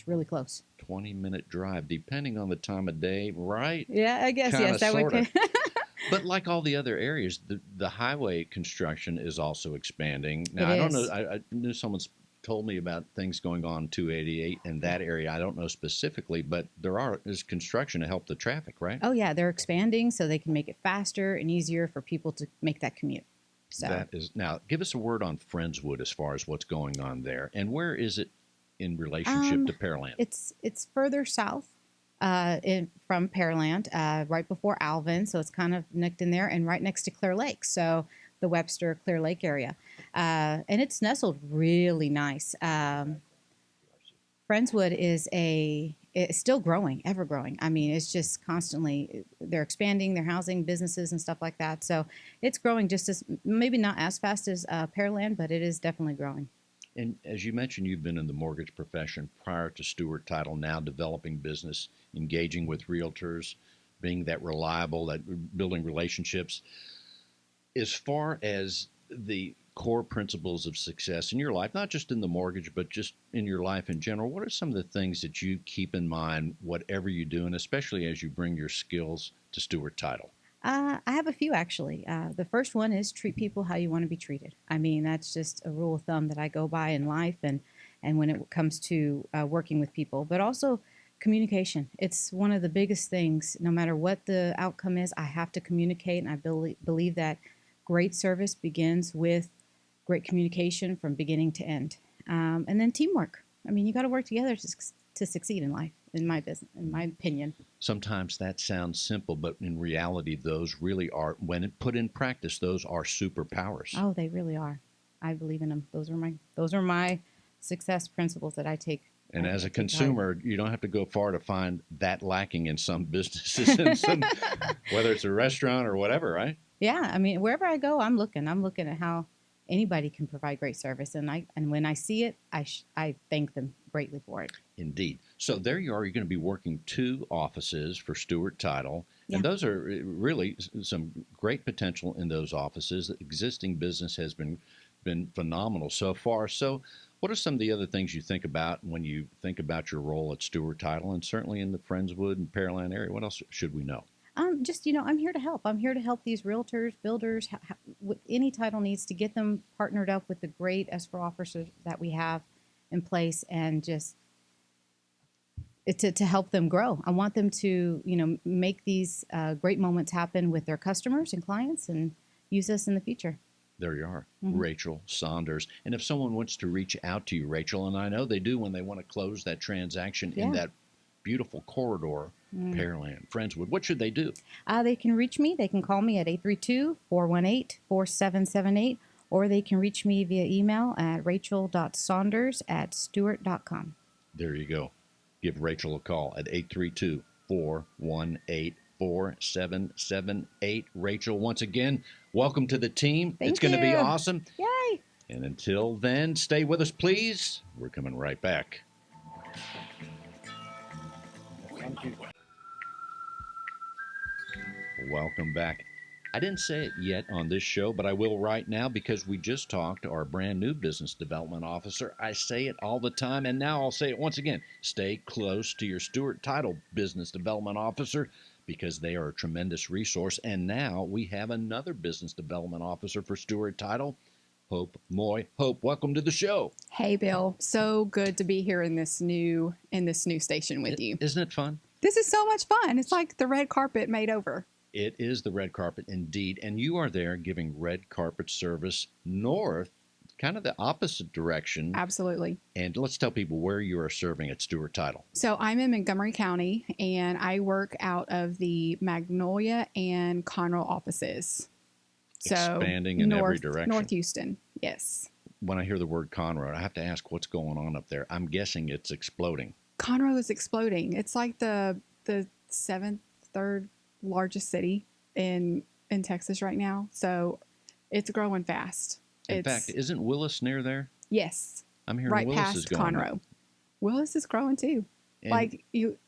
really close. 20-minute drive, depending on the time of day, right? Yeah, I guess, Kinda, yes. That would. sorta. But like all the other areas, the highway construction is also expanding. Now, I don't know. I knew someone's told me about things going on 288 in that area. I don't know specifically, but there's construction to help the traffic, right? Oh, yeah. They're expanding so they can make it faster and easier for people to make that commute. So That is. Now, give us a word on Friendswood as far as what's going on there. And where is it in relationship to Pearland? It's further south from Pearland, right before Alvin. So it's kind of necked in there and right next to Clear Lake. So the Webster Clear Lake area. And it's nestled really nice. Friendswood it's still growing, ever growing. I mean, it's just constantly, they're expanding their housing, businesses and stuff like that. So it's growing just as, maybe not as fast as Pearland, but it is definitely growing. And as you mentioned, you've been in the mortgage profession prior to Stewart Title, now developing business, engaging with realtors, being that reliable, that building relationships. As far as the core principles of success in your life, not just in the mortgage, but just in your life in general, what are some of the things that you keep in mind, whatever you do, and especially as you bring your skills to Stewart Title? I have a few, actually. The first one is treat people how you want to be treated. I mean, that's just a rule of thumb that I go by in life and when it comes to working with people, but also communication. It's one of the biggest things. No matter what the outcome is, I have to communicate, and I believe that great service begins with great communication from beginning to end. And then teamwork. I mean, you got to work together to succeed in life, in my opinion. Sometimes that sounds simple, but in reality, those really are, when put in practice, those are superpowers. Oh, they really are. I believe in them. Those are my success principles that I take. And as a consumer, you don't have to go far to find that lacking in some businesses, whether it's a restaurant or whatever, right? Yeah, I mean, wherever I go, I'm looking at how anybody can provide great service, and when I see it, I thank them greatly for it. Indeed. So there you are. You're going to be working 2 offices for Stewart Title, Yeah. and those are really some great potential in those offices. The existing business has been been phenomenal so far. So what are some of the other things you think about when you think about your role at Stewart Title and certainly in the Friendswood and Pearland area? What else should we know? Just, I'm here to help. I'm here to help these realtors, builders, with any title needs, to get them partnered up with the great escrow officers that we have in place, and just to help them grow. I want them to, make these great moments happen with their customers and clients and use us in the future. There you are, Mm-hmm. Rachel Saunders. And if someone wants to reach out to you, Rachel, and I know they do when they want to close that transaction in that beautiful corridor, Pearland, Friendswood, what should they do? They can reach me. They can call me at 832-418-4778, or they can reach me via email at rachel.saunders@stewart.com. There you go. Give Rachel a call at 832-418-4778. Rachel, once again, welcome to the team. Thank It's going to be you. awesome. Yay! And until then, stay with us, please. We're coming right back. Welcome back. I didn't say it yet on this show, but I will right now because we just talked to our brand new business development officer. I say it all the time, and now I'll say it once again. Stay close to your Stewart Title business development officer because they are a tremendous resource. And now we have another business development officer for Stewart Title, Hope Moy. Hope, welcome to the show. Hey, Bill. So good to be here in this new station with you. Isn't it fun? This is so much fun. It's like the red carpet made over. It is the red carpet indeed, and you are there giving red carpet service north, kind of the opposite direction. Absolutely. And let's tell people where you are serving at Stewart Title. So I'm in Montgomery County, and I work out of the Magnolia and Conroe offices. So expanding in every direction. North Houston, yes. When I hear the word Conroe, I have to ask what's going on up there. I'm guessing it's exploding. Conroe is exploding. It's like the third largest city in Texas right now. So it's growing fast. In fact, isn't Willis near there? Yes. I'm hearing right Willis past is going Conroe. up. Willis is growing too. And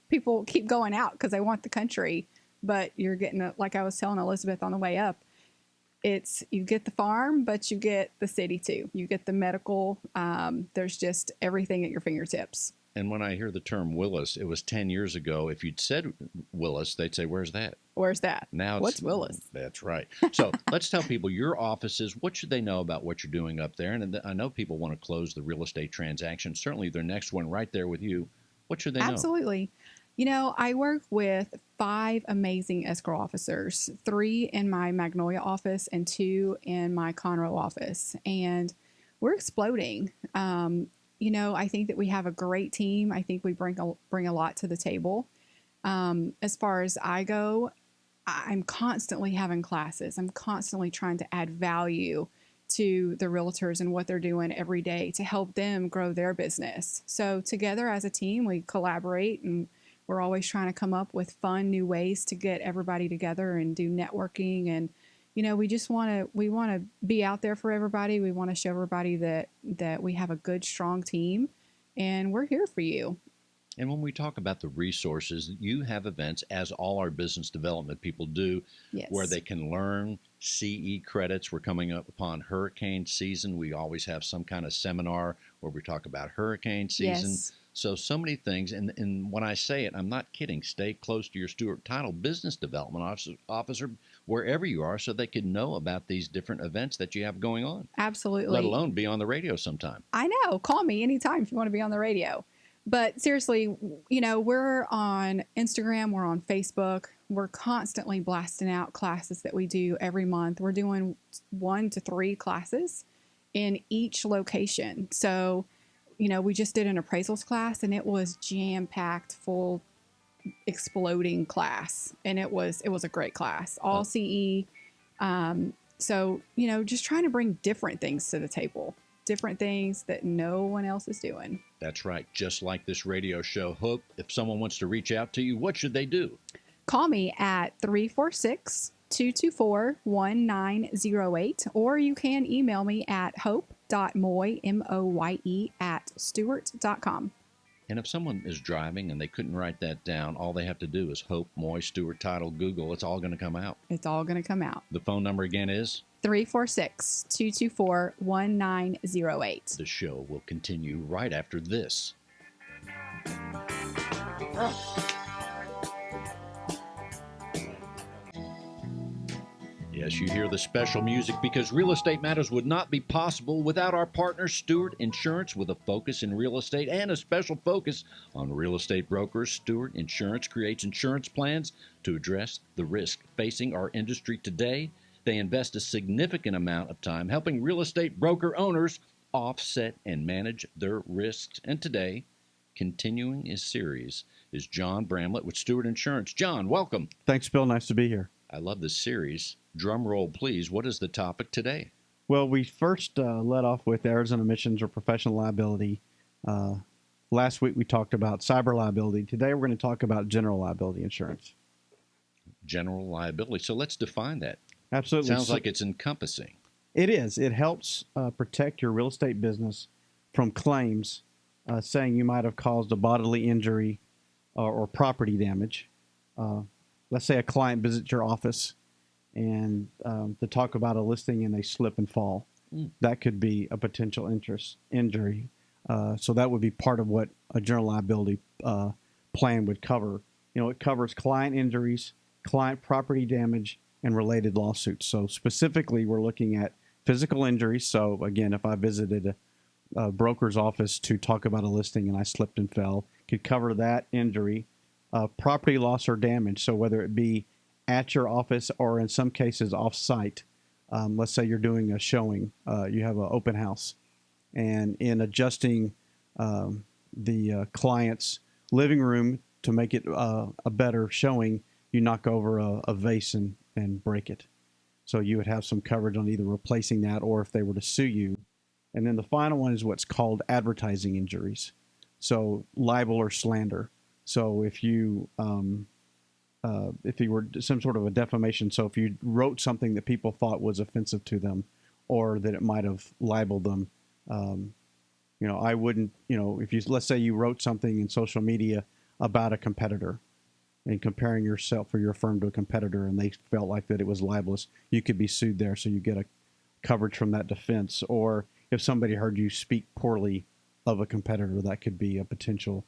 People keep going out because they want the country, but you're getting like I was telling Elizabeth on the way up, you get the farm, but you get the city too. You get the medical. There's just everything at your fingertips. And when I hear the term Willis, it was 10 years ago. If you'd said Willis, they'd say, where's that? Where's that? Now What's Willis? That's right. So let's tell people your offices, what should they know about what you're doing up there? And I know people want to close the real estate transaction. Certainly their next one right there with you. What should they know? Absolutely. I work with 5 amazing escrow officers, 3 in my Magnolia office and 2 in my Conroe office. And we're exploding. I think that we have a great team. I think we bring a lot to the table. As far as I go, I'm constantly having classes. I'm constantly trying to add value to the realtors and what they're doing every day to help them grow their business. So together as a team, we collaborate, and we're always trying to come up with fun new ways to get everybody together and do networking. And we just want to be out there for everybody. We want to show everybody that we have a good, strong team, and we're here for you. And when we talk about the resources, you have events, as all our business development people do, Yes. where they can learn CE credits. We're coming up upon hurricane season. We always have some kind of seminar where we talk about hurricane season. Yes. So many things. And when I say it, I'm not kidding. Stay close to your Stewart Title business development officer wherever you are so they can know about these different events that you have going on. Absolutely. Let alone be on the radio sometime. I know. Call me anytime if you want to be on the radio. But seriously, we're on Instagram, we're on Facebook. We're constantly blasting out classes that we do every month. We're doing 1 to 3 classes in each location. So, we just did an appraisals class, and it was jam-packed, full, exploding class. And it was a great class, all CE. So, just trying to bring different things to the table. Different things that no one else is doing. That's right. Just like this radio show. Hope, if someone wants to reach out to you, what should they do? Call me at 346-224-1908, or you can email me at hope.moye, MOYE, @stewart.com. And if someone is driving and they couldn't write that down, all they have to do is Hope, Moy, Stewart, Title, Google. It's all going to come out. It's all going to come out. The phone number again is 346-224-1908. The show will continue right after this. Yes, you hear the special music because Real Estate Matters would not be possible without our partner, Stewart Insurance, with a focus in real estate and a special focus on real estate brokers. Stewart Insurance creates insurance plans to address the risk facing our industry today. They invest a significant amount of time helping real estate broker owners offset and manage their risks. And today, continuing his series, is John Bramlett with Stewart Insurance. John, welcome. Thanks, Bill. Nice to be here. I love this series. Drum roll, please. What is the topic today? Well, we first led off with errors and omissions or professional liability. Last week we talked about cyber liability. Today we're going to talk about general liability insurance. General liability. So let's define that. Absolutely. Sounds like it's encompassing. It is. It helps protect your real estate business from claims saying you might have caused a bodily injury or property damage. Let's say a client visits your office and to talk about a listing and they slip and fall. That could be a potential injury. So that would be part of what a general liability plan would cover. You know, it covers client injuries, client property damage, and related lawsuits. So specifically, we're looking at physical injuries. So again, if I visited a broker's office to talk about a listing and I slipped and fell, could cover that injury. Property loss or damage. So whether it be at your office or in some cases off-site. Let's say you're doing a showing, you have an open house, and in adjusting the client's living room to make it a better showing, you knock over a vase and break it. So you would have some coverage on either replacing that or if they were to sue you. And then the final one is what's called advertising injuries. So libel or slander. So if you were some sort of a defamation, so if you wrote something that people thought was offensive to them or that it might have libeled them, I wouldn't, if you, let's say you wrote something in social media about a competitor and comparing yourself or your firm to a competitor and they felt like that it was libelous, you could be sued there. So you get a coverage from that defense. Or if somebody heard you speak poorly of a competitor, that could be a potential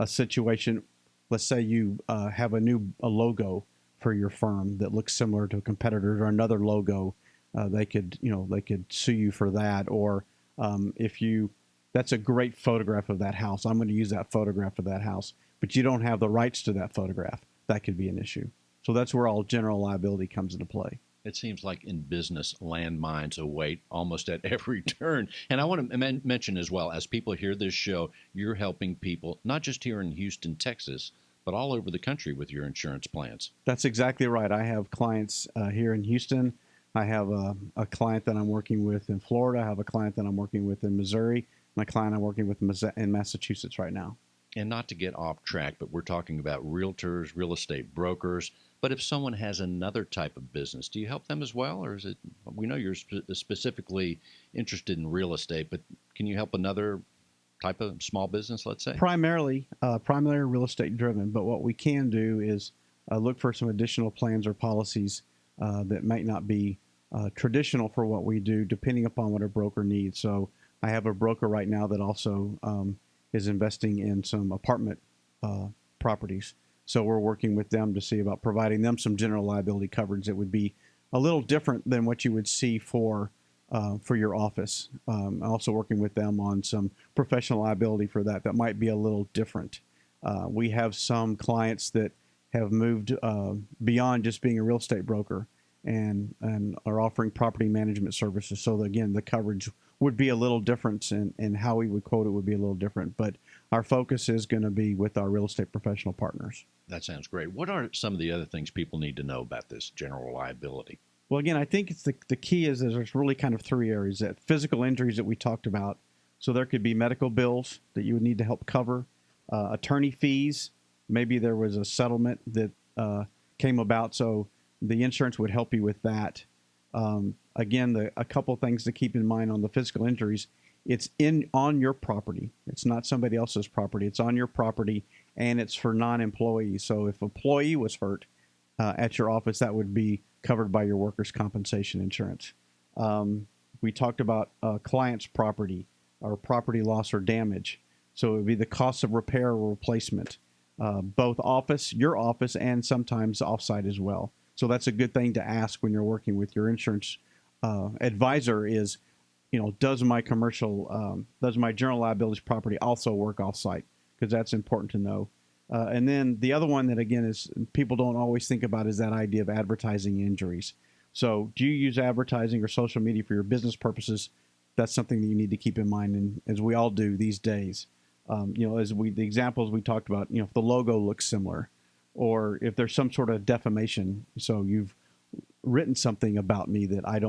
situation. Let's say you have a logo for your firm that looks similar to a competitor or another logo. They could sue you for that. Or that's a great photograph of that house. I'm going to use that photograph of that house, but you don't have the rights to that photograph. That could be an issue. So that's where all general liability comes into play. It seems like in business, landmines await almost at every turn. And I want to mention as well, as people hear this show, you're helping people, not just here in Houston, Texas, but all over the country with your insurance plans. That's exactly right. I have clients here in Houston. I have a client that I'm working with in Florida. I have a client that I'm working with in Missouri. My client I'm working with in Massachusetts right now. And not to get off track, but we're talking about realtors, real estate brokers. But if someone has another type of business, do you help them as well? Or is it, we know you're specifically interested in real estate, but can you help another type of small business, let's say? Primarily real estate driven. But what we can do is look for some additional plans or policies that might not be traditional for what we do, depending upon what a broker needs. So I have a broker right now that also is investing in some apartment properties. So we're working with them to see about providing them some general liability coverage that would be a little different than what you would see for your office. I'm also working with them on some professional liability for that might be a little different. We have some clients that have moved beyond just being a real estate broker and are offering property management services. So again, the coverage would be a little different and how we would quote it would be a little different. But our focus is going to be with our real estate professional partners. That sounds great. What are some of the other things people need to know about this general liability? Well, again, I think it's the key is there's really kind of three areas. That physical injuries that we talked about. So there could be medical bills that you would need to help cover, attorney fees. Maybe there was a settlement that came about, so the insurance would help you with that. Again, a couple things to keep in mind on the physical injuries. It's on your property. It's not somebody else's property. It's on your property, and it's for non-employees. So if an employee was hurt at your office, that would be covered by your workers' compensation insurance. We talked about client's property or property loss or damage. So it would be the cost of repair or replacement, both your office, and sometimes offsite as well. So that's a good thing to ask when you're working with your insurance advisor is, does my general liability property also work offsite? Because that's important to know. And then the other one that, again, is people don't always think about is that idea of advertising injuries. So do you use advertising or social media for your business purposes? That's something that you need to keep in mind, and as we all do these days. The examples we talked about, if the logo looks similar, or if there's some sort of defamation, so you've written something about me that I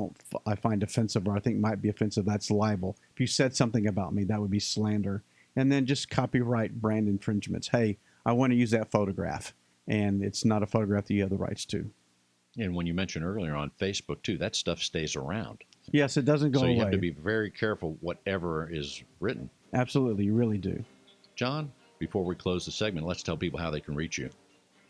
find offensive or I think might be offensive, that's libel. If you said something about me, that would be slander. And then just copyright brand infringements. Hey, I want to use that photograph, and it's not a photograph that you have the rights to. And when you mentioned earlier on Facebook too, that stuff stays around. Yes, it doesn't go away. So you have to be very careful whatever is written. Absolutely, you really do. John, before we close the segment, let's tell people how they can reach you.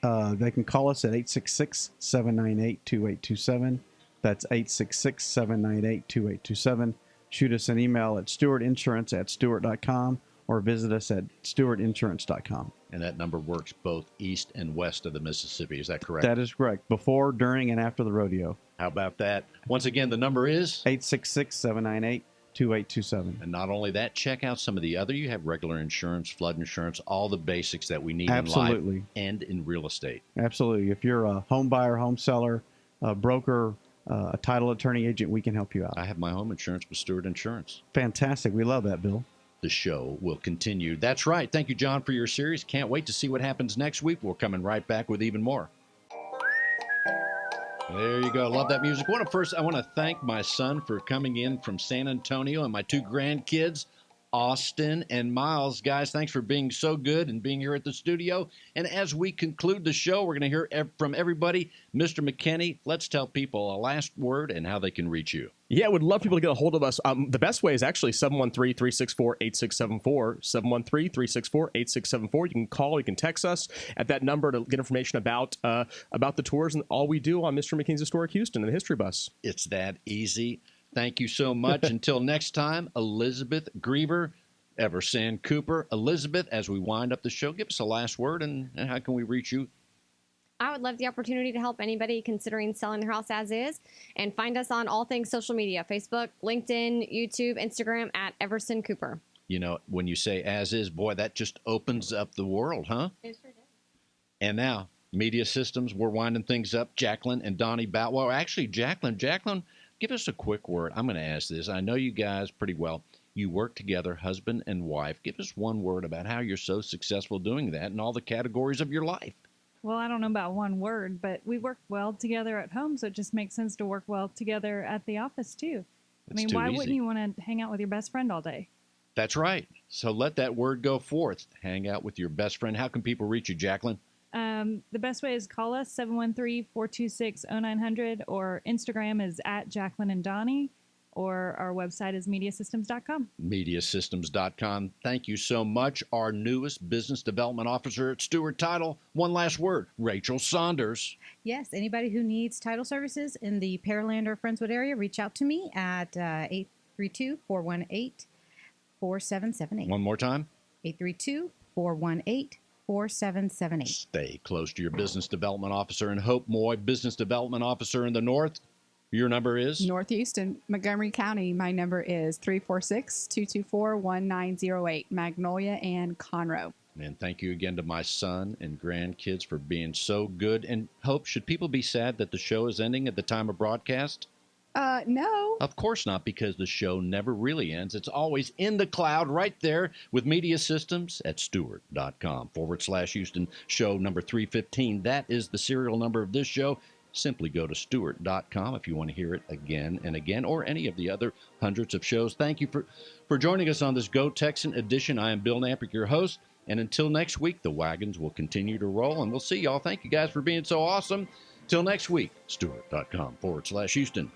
They can call us at 866-798-2827. That's 866-798-2827. Shoot us an email at stewartinsurance@stewart.com or visit us at stewartinsurance.com. And that number works both east and west of the Mississippi. Is that correct? That is correct. Before, during, and after the rodeo. How about that? Once again, the number is 866-798-2827. And not only that, check out some of the other. You have regular insurance, flood insurance, all the basics that we need in life and in real estate. Absolutely. If you're a home buyer, home seller, a broker, a title attorney agent, we can help you out. I have my home insurance with Stewart Insurance. Fantastic. We love that, Bill. The show will continue. That's right. Thank you, John, for your series. Can't wait to see what happens next week. We're coming right back with even more. There you go. Love that music. I want to thank my son for coming in from San Antonio and my two grandkids, Austin and Miles. Guys, thanks for being so good and being here at the studio. And as we conclude the show, we're going to hear from everybody. Mr. McKinney, let's tell people a last word and how they can reach you. Yeah, would love people to get a hold of us. The best way is actually 713-364-8674, 713-364-8674. You can call, you can text us at that number to get information about the tours and all we do on Mr. McKinney's Historic Houston and the History Bus. It's that easy. Thank you so much. Until next time, Elizabeth Griever, Everson Cooper. Elizabeth, as we wind up the show, give us a last word and how can we reach you? I would love the opportunity to help anybody considering selling their house as is, and find us on all things social media, Facebook, LinkedIn, YouTube, Instagram at Everson Cooper. When you say as is, boy, that just opens up the world, huh? It sure does. And now, Media Systems, we're winding things up. Jacqueline and Donnie Boutwell. Actually, Jacqueline, give us a quick word. I'm going to ask this. I know you guys pretty well. You work together, husband and wife. Give us one word about how you're so successful doing that in all the categories of your life. Well, I don't know about one word, but we work well together at home, so it just makes sense to work well together at the office, too. Why wouldn't you want to hang out with your best friend all day? That's right. So let that word go forth. Hang out with your best friend. How can people reach you, Jacqueline? The best way is call us, 713-426-0900, or Instagram is at Jacqueline and Donnie, or our website is mediasystems.com. Mediasystems.com. Thank you so much. Our newest business development officer at Stewart Title. One last word, Rachel Saunders. Yes, anybody who needs title services in the Pearland or Friendswood area, reach out to me at 832-418-4778. One more time. 832-418-4778. Stay close to your business development officer in Hope Moy, business development officer in the North. Your number is? Northeast in Montgomery County. My number is 346-224-1908, Magnolia and Conroe. And thank you again to my son and grandkids for being so good. And Hope, should people be sad that the show is ending at the time of broadcast? No. Of course not, because the show never really ends. It's always in the cloud right there with Media Systems at Stewart.com/Houston, show number 315. That is the serial number of this show. Simply go to Stewart.com if you want to hear it again and again, or any of the other hundreds of shows. Thank you for joining us on this Go Texan edition. I am Bill Nampick, your host. And until next week, the wagons will continue to roll, and we'll see y'all. Thank you guys for being so awesome. Till next week, Stewart.com/Houston.